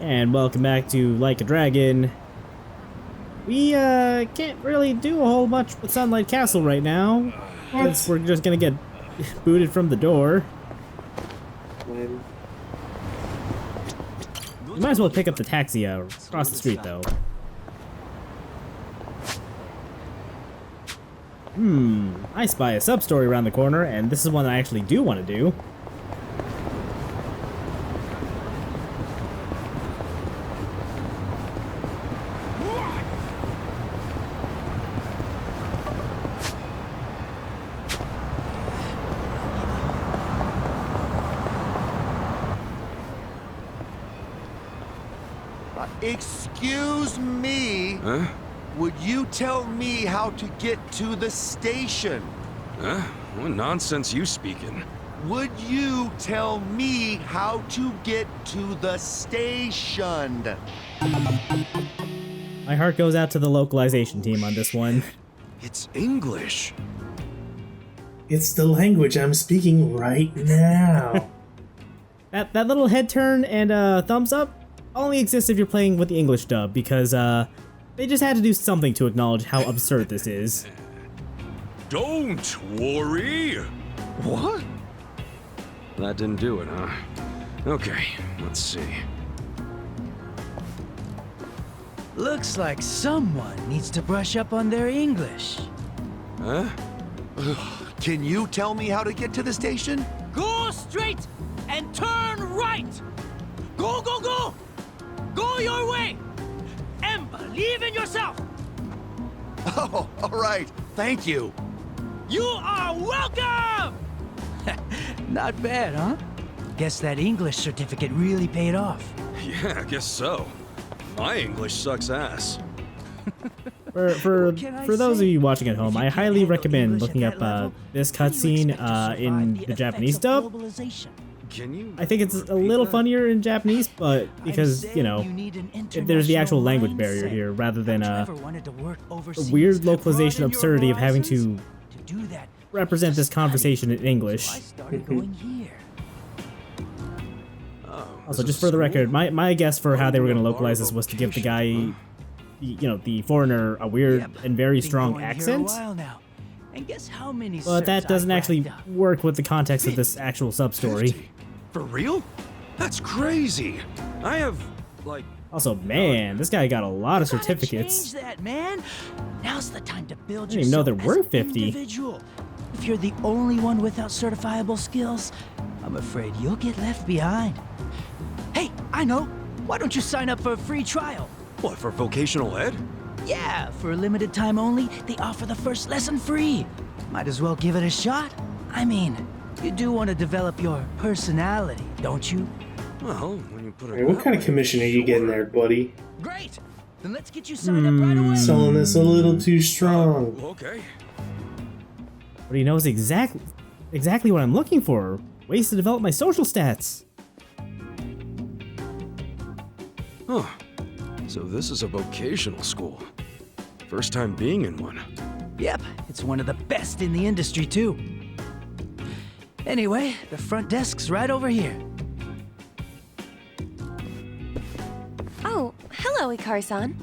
And welcome back to Like a Dragon. We can't really do a whole much with Sunlight Castle right now, since we're just gonna get booted from the door. You might as well pick up the taxi across the street, though. I spy a sub-story around the corner, and this is one I actually do want to do. Excuse me. Huh? Would you tell me how to get to the station? Huh? What nonsense you speaking? Would you tell me how to get to the station? My heart goes out to the localization team on this one. It's English. It's the language I'm speaking right now. That little head turn and thumbs up only exists if you're playing with the English dub, because they just had to do something to acknowledge how absurd this is. Don't worry. What? That didn't do it, huh? Okay, let's see. Looks like someone needs to brush up on their English. Huh? Can you tell me how to get to the station? Go straight and turn right! Go, go, go! Go your way! And believe in yourself! Oh, all right. Thank you. You are welcome! Not bad, huh? Guess that English certificate really paid off. Yeah, I guess so. My English sucks ass. For those of you watching at home, I highly recommend looking up this cutscene in the Japanese dub. Can you? I think it's a little funnier in Japanese, but because, you know, there's the actual language barrier here, rather than a weird localization absurdity of having to represent this conversation in English. Also, just for the record, my guess for how they were going to localize this was to give the guy, you know, the foreigner, a weird and very strong accent. But that doesn't actually work with the context of this actual sub-story. For real? That's crazy. I have, like... Also, man, this guy got a lot of certificates. Change that, man. Now's the time to build I didn't even know there were 50. Individual. If you're the only one without certifiable skills, I'm afraid you'll get left behind. Hey, I know. Why don't you sign up for a free trial? What, for vocational ed? Yeah, for a limited time only, they offer the first lesson free. Might as well give it a shot. I mean, you do want to develop your personality, don't you? Well, when you put it Hey, what kind of commission are you getting there, buddy? Great! Then let's get you signed up right away! Selling this a little too strong. Okay. But he knows exactly what I'm looking for. Ways to develop my social stats. Huh. So this is a vocational school. First time being in one. Yep, it's one of the best in the industry, too. Anyway, the front desk's right over here. Oh, hello, Ikari-san.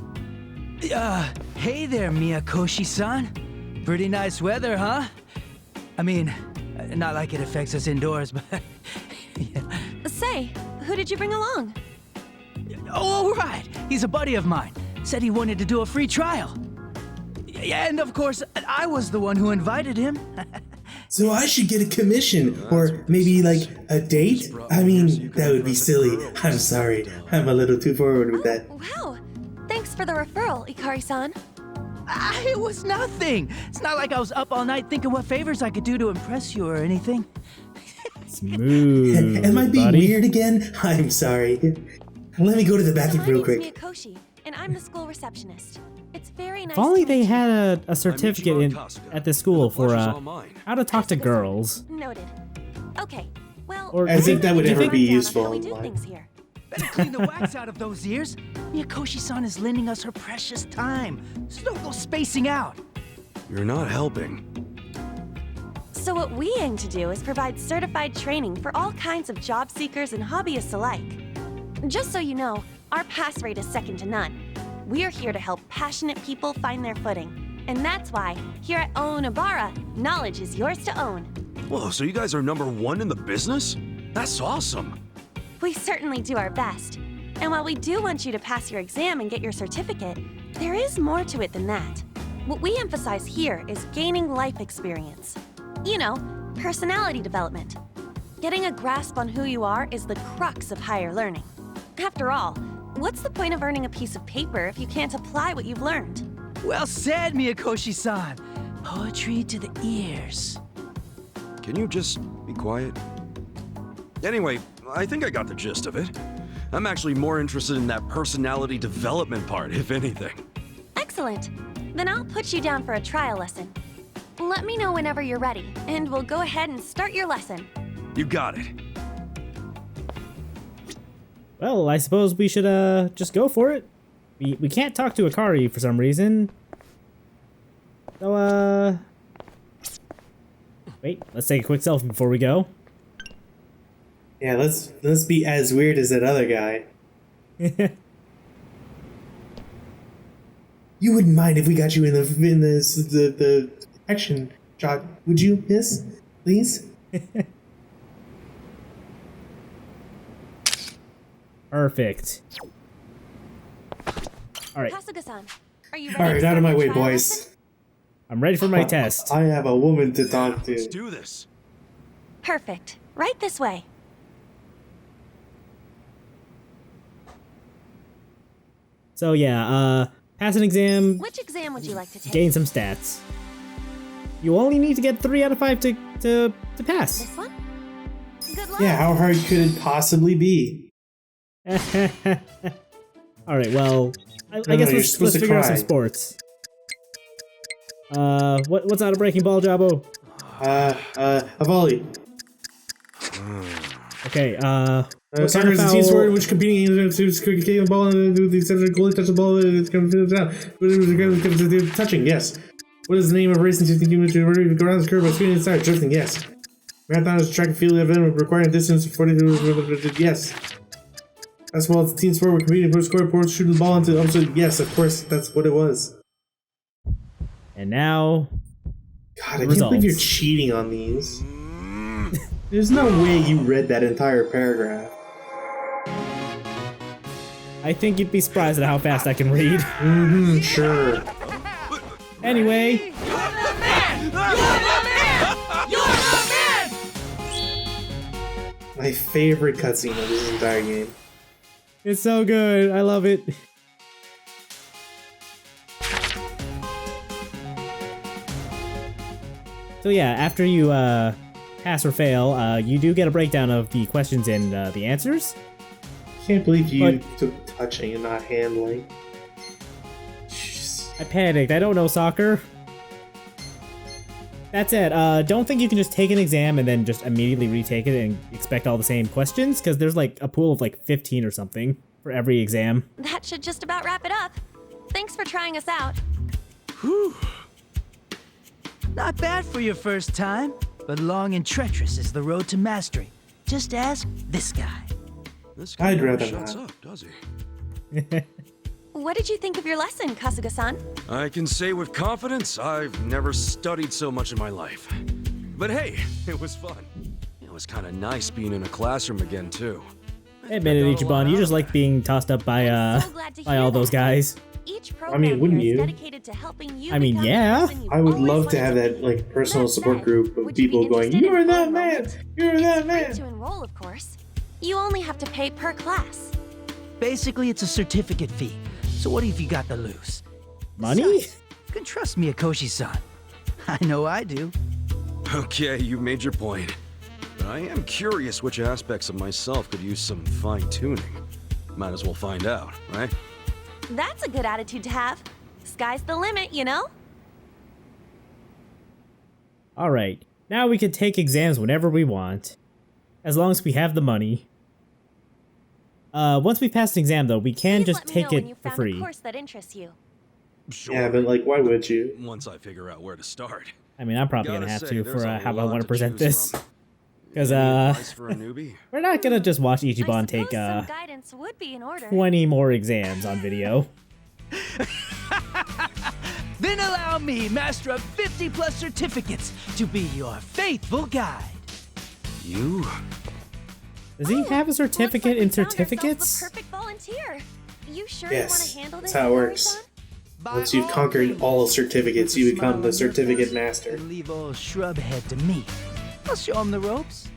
Hey there, Miyakoshi-san. Pretty nice weather, huh? I mean, not like it affects us indoors, but... yeah. Say, who did you bring along? Oh, right. He's a buddy of mine. Said he wanted to do a free trial. Yeah, and of course, I was the one who invited him. So I should get a commission, or maybe like a date? I mean, that would be silly. I'm sorry. I'm a little too forward with that. Wow. Thanks for the referral, Ikari-san. It was nothing. It's not like I was up all night thinking what favors I could do to impress you or anything. Smooth. Am I being buddy. weird again? I'm sorry. Let me go to the bathroom real quick. My name's Miyakoshi, and I'm the school receptionist. It's very nice If only to they meet you. had a certificate at the school for how to talk to girls. Noted. Okay, well... Or I think that would do you ever think- be rundown of useful how we do online. things here. Better clean the wax out of those ears. Miyakoshi-san is lending us her precious time, so don't go spacing out. You're not helping. So what we aim to do is provide certified training for all kinds of job seekers and hobbyists alike. Just so you know, Our pass rate is second to none. We're here to help passionate people find their footing. And that's why, here at Onabara, knowledge is yours to own. Whoa, so you guys are #1 in the business? That's awesome. We certainly do our best. And while we do want you to pass your exam and get your certificate, there is more to it than that. What we emphasize here is gaining life experience. You know, personality development. Getting a grasp on who you are is the crux of higher learning. After all, what's the point of earning a piece of paper if you can't apply what you've learned? Well said, Miyakoshi-san. Poetry to the ears. Can you just be quiet? Anyway, I think I got the gist of it. I'm actually more interested in that personality development part, if anything. Excellent. Then I'll put you down for a trial lesson. Let me know whenever you're ready, and we'll go ahead and start your lesson. You got it. Well, I suppose we should just go for it. We can't talk to Akari for some reason. So wait, let's take a quick selfie before we go. Yeah, let's be as weird as that other guy. You wouldn't mind if we got you in the action shot, would you, miss? Please? Perfect. Alright, Kasuga-san, are you ready? Alright, to out of start my the way, trial boys. lesson? I'm ready for my test. I have a woman to talk Let's to. do this. Perfect. Right this way. So yeah, pass an exam, Which exam would you like to take? gain some stats. You only need to get 3 out of 5 to pass. This one? Good luck. Yeah, how hard could it possibly be? Alright, well, I No, guess you're let's supposed to figure out some cry. sports. What's out of breaking ball, Jabo? A volley. Okay, what Soccer kind is of a team foul? sport in which competing teams kick the ball and do the exception of goalie touch the ball and it comes down. Touching, yes. What is the name of racing to think you would go around the curve by speeding inside? Drifting, yes. Marathon is a track and field event requiring a distance of 40 yes. Basketball is a team sport where competing for score points shooting the ball into yes, of course, that's what it was. And now, God, I can't believe you're cheating on these. There's no way you read that entire paragraph. I think you'd be surprised at how fast I can read. Mm-hmm, sure. Anyway, My favorite cutscene of this entire game. it's so good. I love it. So yeah, after you pass or fail, you do get a breakdown of the questions and the answers. Can't believe you But- took touching and not handling. Jeez. I panicked. I don't know soccer. That's it. Don't think you can just take an exam and then just immediately retake it and expect all the same questions, because there's like a pool of like 15 or something for every exam. That should just about wrap it up. Thanks for trying us out. Whew. Not bad for your first time, but long and treacherous is the road to mastery. Just ask this guy. This guy I'd never rather shuts not. up, does he? What did you think of your lesson, Kasuga-san? I can say with confidence, I've never studied so much in my life. But hey, it was fun. It was kind of nice being in a classroom again, too. Admit it, Ichiban, you just like being tossed up by So glad to by hear all that. those guys. Each program wouldn't here is you? dedicated to helping you I mean, become the yeah. person you've I would always love to wanted have be. that like personal That support said, group of would you be people going, interested in "You're that full man, enrollment? you're It's that free man." to enroll, of course. You only have to pay per class. Basically, it's a certificate fee. So what if you got the loose? Money? Besides, you can trust Miyakoshi-san. I know I do. Okay, you made your point. But I am curious which aspects of myself could use some fine-tuning. Might as well find out, right? That's a good attitude to have. Sky's the limit, you know? Alright, now we can take exams whenever we want. As long as we have the money. Once we pass an exam though, we can Please just let me take know when it you for found free. a course that interests you. Sure. Yeah, but like, why would you? Once I figure out where to start. I mean, I'm probably Gotta gonna have say, to there's for a how I lot want to to present choose this. from. Because, Advice for a newbie? we're not gonna just watch I Ichiban suppose take, some guidance would be in order. 20 more exams on video. Then allow me, master of 50+ certificates, to be your faithful guide. You? Does he have a certificate in Looks like we found ourselves certificates? the perfect volunteer. You sure Yes, you want to handle this? that's how it works. Ikari-san? Once you've conquered all certificates, you become the certificate master. Leave old Shrubhead to me. I'll show him the ropes.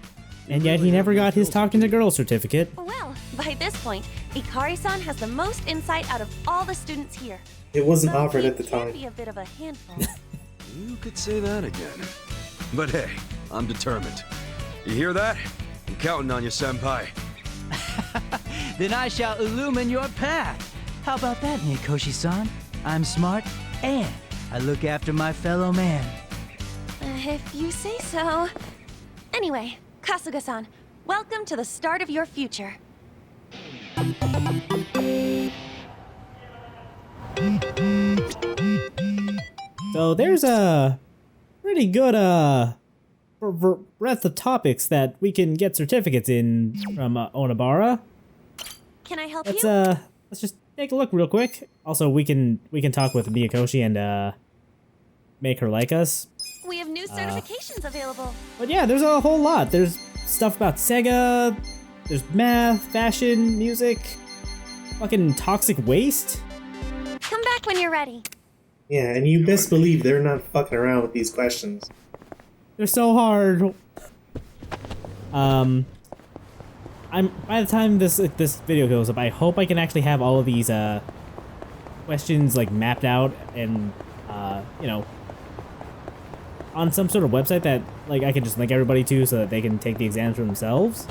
And yet he never got his talking to girls certificate. Well, by this point, Ikari-san has the most insight out of all the students here. It wasn't Though offered he at the can time. be a bit of a handful. You could say that again. But hey, I'm determined. You hear that? I'm counting on you, senpai. Then I shall illumine your path. How about that, Miyukoshi-san? I'm smart, and I look after my fellow man. If you say so. Anyway, Kasuga-san, welcome to the start of your future. So there's a pretty good breadth of topics that we can get certificates in from Onabara. Can I help Let's you? let's just take a look real quick. Also, we can talk with Miyakoshi and make her like us. We have new certifications available. But yeah, there's a whole lot. There's stuff about Sega. There's math, fashion, music, fucking toxic waste. Come back when you're ready. Yeah, and you best believe they're not fucking around with these questions. They're so hard. By the time this video goes up, I hope I can actually have all of these questions like mapped out and you know, on some sort of website that like I can just link everybody to so that they can take the exams for themselves.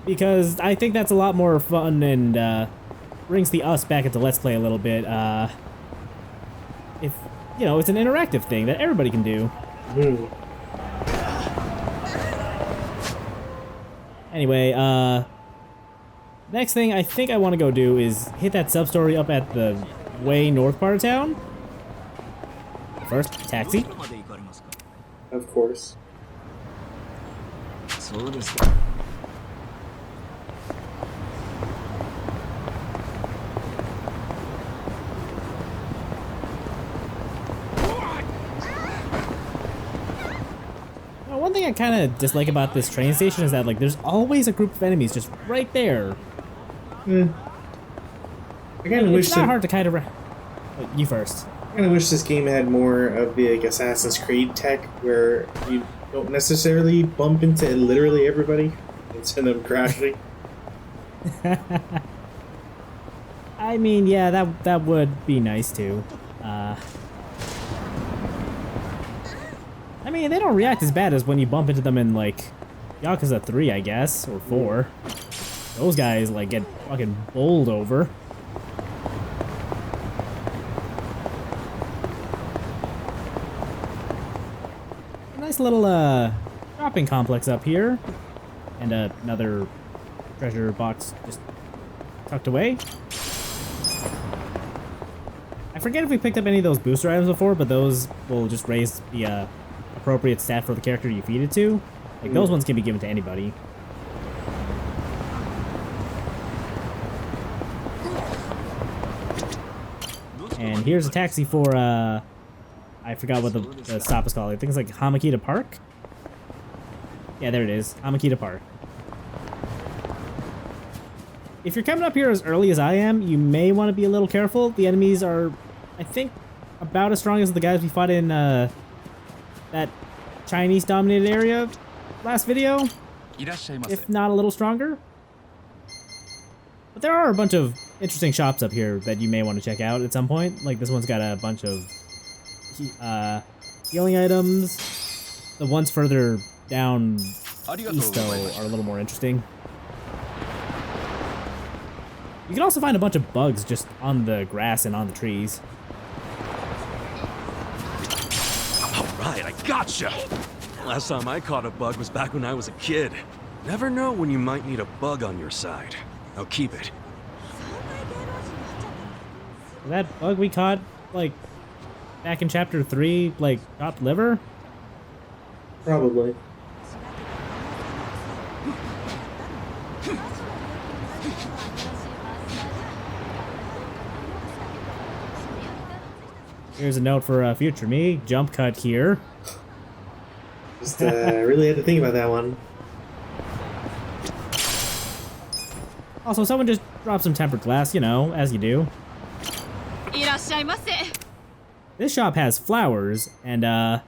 Because I think that's a lot more fun and brings the us back into Let's Play a little bit. If you know, it's an interactive thing that everybody can do. Anyway, next thing I think I want to go do is hit that sub-story up at the way north part of town. First, taxi. Of course. One thing I kind of dislike about this train station is that like there's always a group of enemies just right there. I kind of wish It's not hard to kind of. You first. I kind of wish this game had more of the like, Assassin's Creed tech, where you don't necessarily bump into literally everybody and send them crashing. I mean, yeah, that would be nice too. I mean, they don't react as bad as when you bump into them in, like, Yakuza 3, I guess, or 4. Those guys, like, get fucking bowled over. A nice little, shopping complex up here. And another treasure box just tucked away. I forget if we picked up any of those booster items before, but those will just raise the, appropriate stat for the character you feed it to. Like, those ones can be given to anybody. And here's a taxi for, I forgot what the stop is called. I think it's like Hamakita Park? Yeah, there it is. Hamakita Park. If you're coming up here as early as I am, you may want to be a little careful. The enemies are, I think, about as strong as the guys we fought in, that Chinese-dominated area last video, if not a little stronger. But there are a bunch of interesting shops up here that you may want to check out at some point. Like this one's got a bunch of healing items. The ones further down east, though, are a little more interesting. You can also find a bunch of bugs just on the grass and on the trees. Alright, I gotcha! Last time I caught a bug was back when I was a kid. Never know when you might need a bug on your side. Now keep it. That bug we caught, like, back in chapter 3, like, chopped liver? Probably. Here's a note for future me. Jump cut here. Just really had to think about that one. Also, someone just dropped some tempered glass, you know, as you do. This shop has flowers, and they're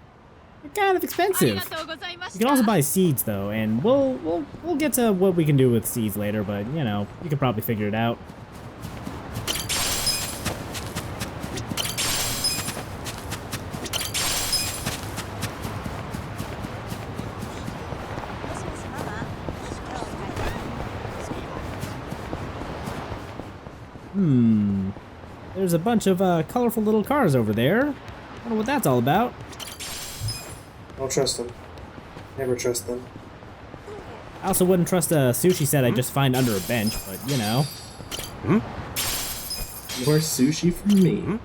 kind of expensive. You can also buy seeds though, and we'll get to what we can do with seeds later, but you know, you can probably figure it out. There's a bunch of colorful little cars over there. I wonder what that's all about. Don't trust them. Never trust them. I also wouldn't trust a sushi set I just find under a bench, but you know. More sushi for me.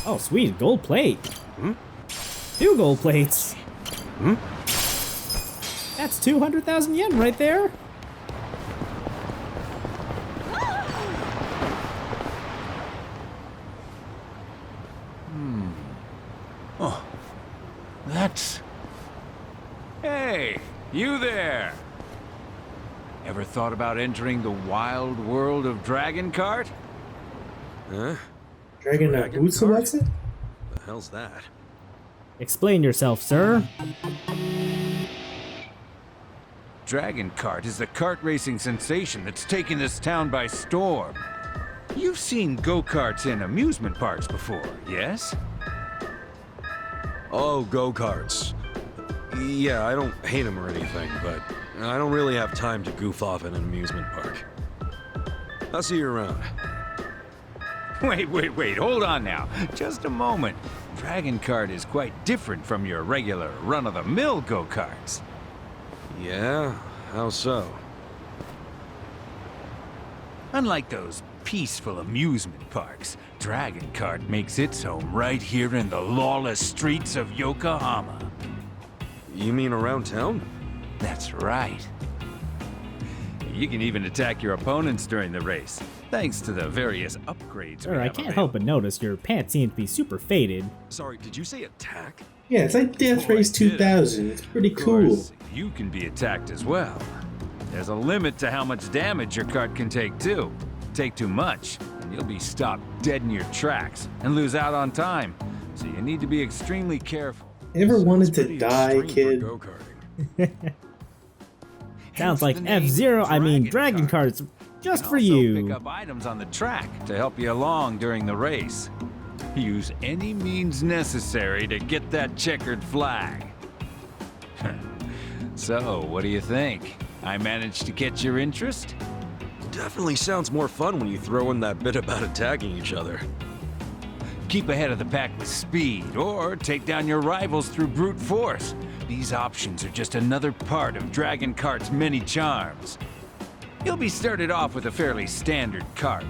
Oh, sweet, gold plate. 2 gold plates. That's 200,000 yen right there. Oh, that's... Hey, you there! Ever thought about entering the wild world of Dragon Kart? Huh? Dragon Yakuza, what's it? The hell's that? Explain yourself, sir. Dragon Kart is the kart racing sensation that's taken this town by storm. You've seen go-karts in amusement parks before, yes? Oh, go-karts. Yeah, I don't hate them or anything, but I don't really have time to goof off in an amusement park. I'll see you around. Wait, hold on now. Just a moment. Dragon Kart is quite different from your regular run-of-the-mill go-karts. Yeah? How so? Unlike those peaceful amusement parks, Dragon Kart makes its home right here in the lawless streets of Yokohama. You mean around town? That's right. You can even attack your opponents during the race, thanks to the various upgrades Sir, I can't help but notice your pants seem to be super faded. Sorry, did you say attack? Yeah, it's like Death Race 2000. It's pretty cool. You can be attacked as well. There's a limit to how much damage your kart can take too. Take too much, and you'll be stopped dead in your tracks and lose out on time. So you need to be extremely careful. Ever wanted to die, kid? Sounds like F-Zero, I mean Dragon Karts, just for you. Pick up items on the track to help you along during the race. Use any means necessary to get that checkered flag. So, what do you think? I managed to catch your interest? Definitely sounds more fun when you throw in that bit about attacking each other. Keep ahead of the pack with speed, or take down your rivals through brute force. These options are just another part of Dragon Kart's many charms. You'll be started off with a fairly standard kart,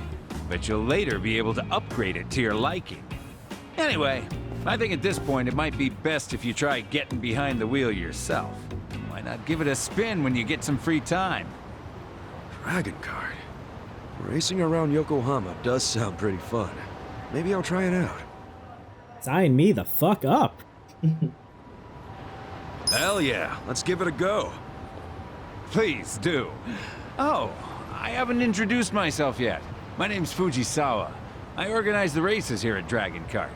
but you'll later be able to upgrade it to your liking. Anyway, I think at this point it might be best if you try getting behind the wheel yourself. Why not give it a spin when you get some free time? Dragon Kart. Racing around Yokohama does sound pretty fun. Maybe I'll try it out. Sign me the fuck up. Hell yeah, let's give it a go. Please do. Oh, I haven't introduced myself yet. My name's Fujisawa. I organize the races here at Dragon Kart.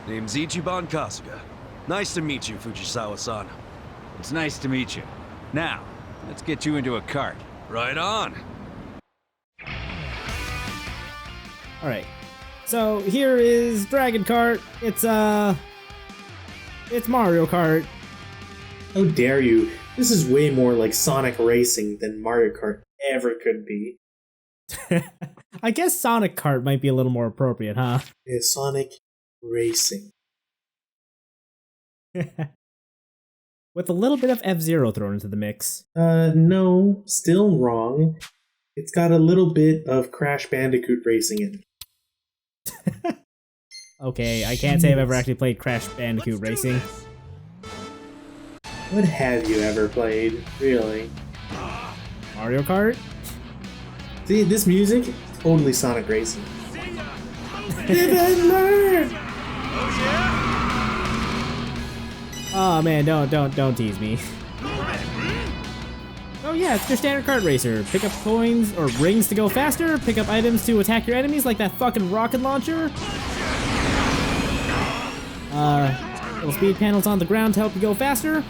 Name's Ichiban Kasuga. Nice to meet you, Fujisawa-san. It's nice to meet you. Now, let's get you into a kart. Right on. Alright. So here is Dragon Kart. It's Mario Kart. How dare you? This is way more like Sonic Racing than Mario Kart ever could be. I guess Sonic Kart might be a little more appropriate, huh? Yeah, Sonic Racing. With a little bit of F-Zero thrown into the mix. No, still wrong. It's got a little bit of Crash Bandicoot Racing in it. Okay, I can't say I've ever actually played Crash Bandicoot Racing. What have you ever played, really? Mario Kart. See, this music, totally Sonic Racing. Live and learn! Oh man, don't tease me. Oh yeah, it's your standard kart racer. Pick up coins or rings to go faster, pick up items to attack your enemies like that fucking rocket launcher. Little speed panels on the ground to help you go faster.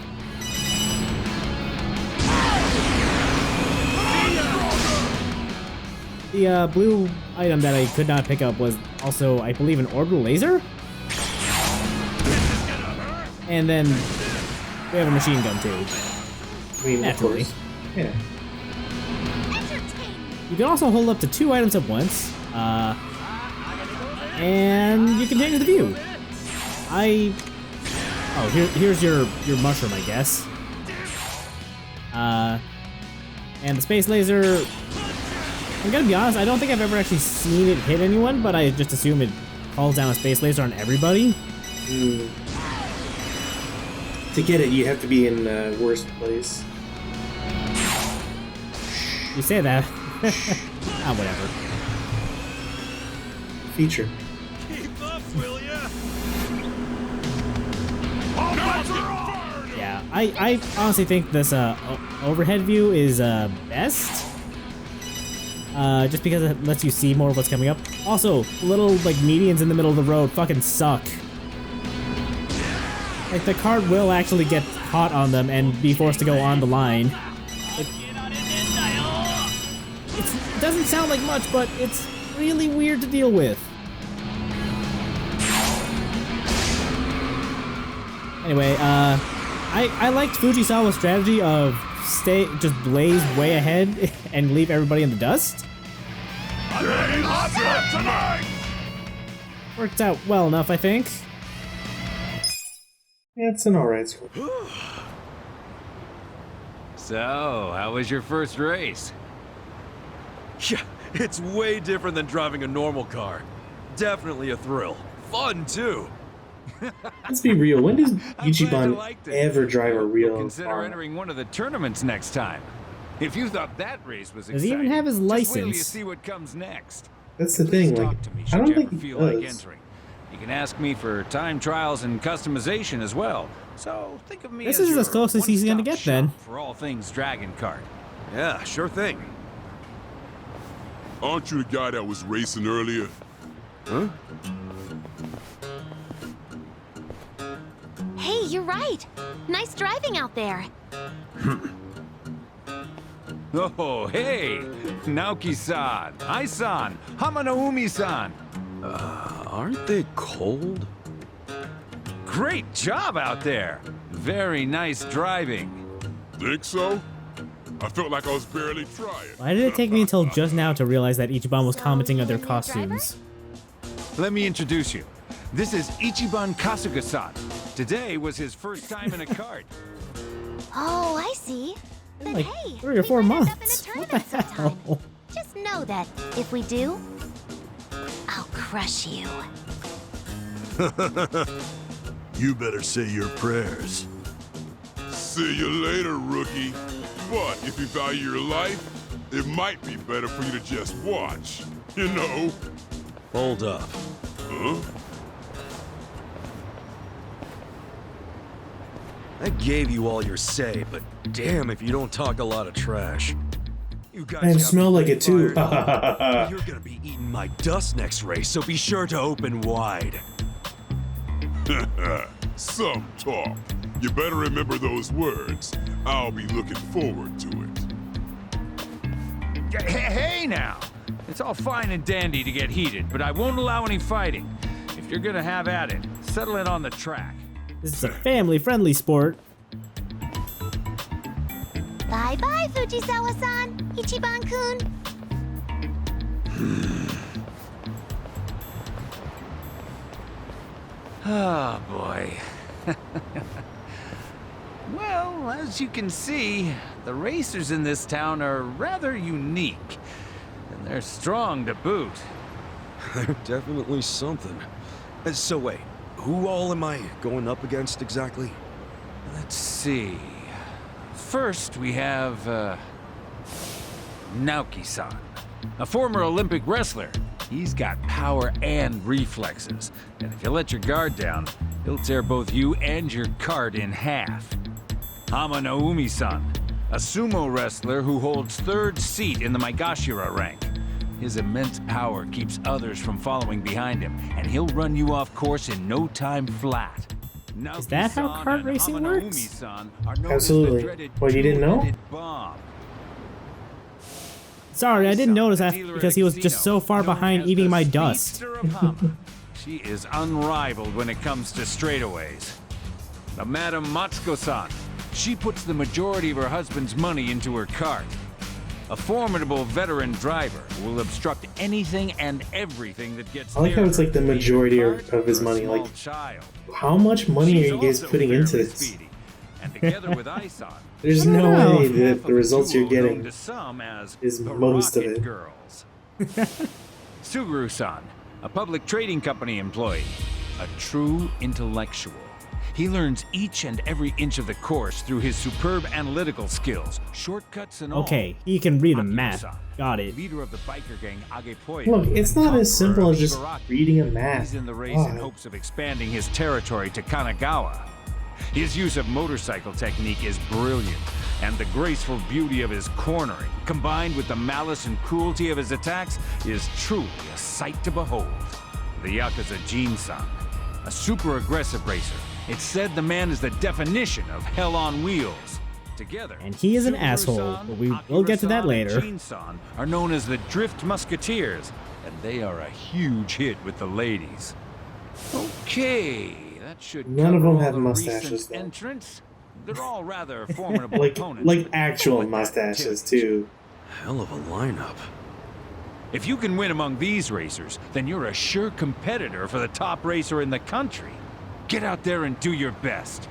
The blue item that I could not pick up was also, I believe, an orbital laser? And then we have a machine gun too. I mean, Naturally. of course. Yeah. You can also hold up to 2 items at once, and you can change the view. Oh, here's your mushroom, I guess. And the space laser, I'm gonna be honest, I don't think I've ever actually seen it hit anyone, but I just assume it calls down a space laser on everybody. To get it, you have to be in the worst place. You say that. Whatever. Feature. Keep up, will ya? Yeah, I honestly think this overhead view is best. Just because it lets you see more of what's coming up. Also, little like medians in the middle of the road fucking suck. Like the cart will actually get caught on them and be forced to go on the line. It doesn't sound like much, but it's really weird to deal with. Anyway, I liked Fujisawa's strategy of just blaze way ahead and leave everybody in the dust. Worked out well enough, I think. Yeah, it's an alright score. So, how was your first race? Yeah, it's way different than driving a normal car. Definitely a thrill. Fun, too. Let's be real, when does I'm glad you Ichiban liked it. ever drive a real Consider car? entering one of the tournaments next time. If you thought that race was Does exciting, he even have his just wait till you license? see what comes next. That's the Please thing, like, talk to me I should don't you think ever he feel like does. entering. You can ask me for time trials and customization as well. So think of me This as is your as close as he's gonna one-stop get, then. shop for all things Dragon Kart. Yeah, sure thing. Aren't you the guy that was racing earlier? Huh? Hey, you're right. Nice driving out there. Oh, hey! Naoki-san, Ai-san, Hamanaumi-san. Aren't they cold? Great job out there! Very nice driving. Think so? I felt like I was barely trying. Why did it take me until just now to realize that Ichiban was So, commenting on their you're a new driver? costumes? Let me introduce you. This is Ichiban Kasuga-san. Today was his first time in a kart. Oh, I see. Then Like hey, 3 or we 4 might end up in a months. What tournament the sometime. hell? Just know that if we do, I'll crush you. You better say your prayers. See you later, rookie. But if you value your life, it might be better for you to just watch. You know? Hold up. Huh? I gave you all your say, but damn if you don't talk a lot of trash. You guys And got smell me like it too. fired up. You're gonna be eating my dust next race, so be sure to open wide. Some talk. You better remember those words. I'll be looking forward to it. Hey now! It's all fine and dandy to get heated, but I won't allow any fighting. If you're gonna have at it, settle it on the track. This is a family-friendly sport. Bye-bye, Fujisawa-san, Ichiban-kun. Oh boy. Well, as you can see, the racers in this town are rather unique. And they're strong to boot. They're definitely something. So wait, who all am I going up against exactly? Let's see. First, we have, Naoki-san, a former Olympic wrestler. He's got power and reflexes, and if you let your guard down, he'll tear both you and your cart in half. Hama Naomi-san, a sumo wrestler who holds 3rd seat in the Maegashira rank. His immense power keeps others from following behind him, and he'll run you off course in no time flat. Is that how kart racing works? Absolutely. What, you didn't know? Sorry, I didn't notice that because he was just so far behind eating my dust. She is unrivaled when it comes to straightaways. But Madame Matsuko-san, she puts the majority of her husband's money into her cart. A formidable veteran driver who will obstruct anything and everything that gets I like how it's like the majority of his money. Like, how much money are you guys putting into this? There's no way that the results you're getting is most of it. Suguru-san, a public trading company employee, a true intellectual. He learns each and every inch of the course through his superb analytical skills, shortcuts and all. Okay, he can read a map. Got it. Leader of the biker gang Agepoya. Look, it's not as simple as just reading a map. He's in the race in hopes of expanding his territory to Kanagawa. His use of motorcycle technique is brilliant, and the graceful beauty of his cornering, combined with the malice and cruelty of his attacks, is truly a sight to behold. The Yakuza Jin-san, a super aggressive racer. It's said the man is the definition of hell on wheels. Together, and he is an asshole, but we will get to that later. Jin-san are known as the Drift Musketeers, and they are a huge hit with the ladies. Okay, that should None of them have the mustaches, though. Entrance. They're all rather formidable like, opponents. like actual mustaches, too. Hell of a lineup. If you can win among these racers, then you're a sure competitor for the top racer in the country. Get out there and do your best.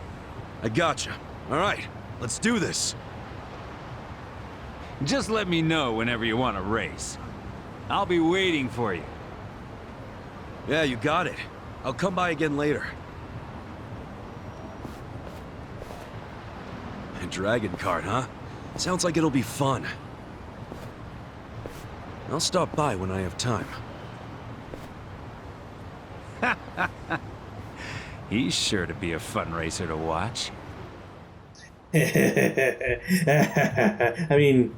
I gotcha. All right, let's do this. Just let me know whenever you want to race. I'll be waiting for you. Yeah, you got it. I'll come by again later. A dragon cart, huh? Sounds like it'll be fun. I'll stop by when I have time. He's sure to be a fun racer to watch. I mean...